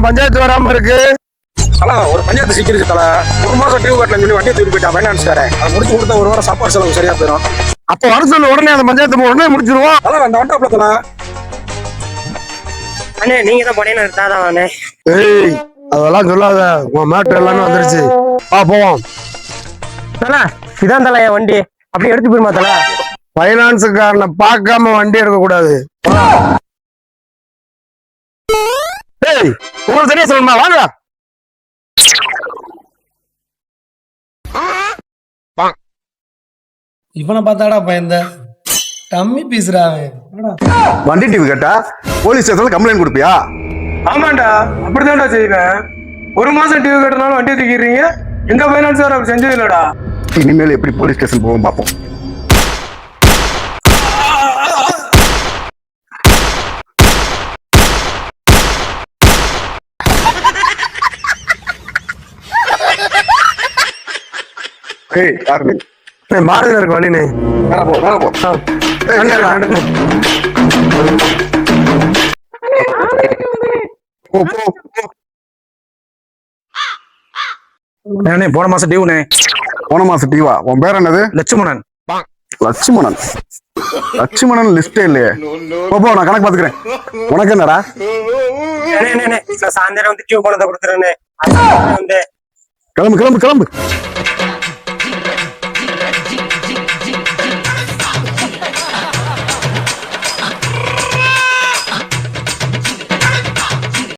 பஞ்சாயத்து வராம இருக்கு. ஒரு பஞ்சாயத்து சிக்கிருச்சு தல. ஒரு மாசம் டியூ கட்டலன்னு சொல்லி வண்டியை தூக்கி போயிட்டா பைனான்ஸ்காரன். அதை முடிச்சு கொடுத்தா ஒரு வாரம் சாப்பாடு செலவு சரியா போயிடும். அப்ப வர சொல்லு, உடனே அந்த பஞ்சாயத்து உடனே முடிச்சிருவோம். அந்த வண்டாப்ல தல. அண்ணே நீங்க தான் போனீங்கன்னா எடுத்தாதான் அண்ணே. ஏய் அதெல்லாம் சொல்லாத, உன் மேட்ரு எல்லாமே வந்துருச்சு. போவோம். தல இதான் தல என் வண்டி, அப்படி எடுத்து போயிருமா தல? பைனான்ஸுக்காரனை பார்க்காம வண்டி எடுக்க கூடாது. ஏய் உங்களுக்கு சரியா சொல்லணுமா? வாங்க. இவனை பார்த்தாடா பயந்த டம்மி பீசுறா. வண்டி டிவி கேட்டா போலீஸ் ஸ்டேஷன்ல கம்ப்ளைண்ட் கொடுப்பியா? ஆமாண்டா, அப்படிதான்டா செய்வேன். ஒரு மாசம் டியூ கட்டினாலும் வண்டியை தூக்கிடுறீங்க. எங்க பைனான்ஸ்காரர் அப்படி செஞ்சது இல்லடா. இனிமேல் எப்படி போலீஸ் ஸ்டேஷன் போவோம் பார்ப்போம். ஏய் யாரு மாறுதல் இருக்கு வழினே. மேல போ. போன மாசம் டியூனே. போன மாசம் டிவா? உன் பேர் என்னது? லட்சுமணன். லட்சுமணன். லட்சுமணன் லிஸ்டே இல்லையே. போ நான் கணக்கு பாத்துக்கிறேன். உனக்கு என்னடா? சாயந்தரம் வந்து டியூ பணத்தை கொடுத்துருன்னு வந்து கிளம்பு கிளம்பு கிளம்பு.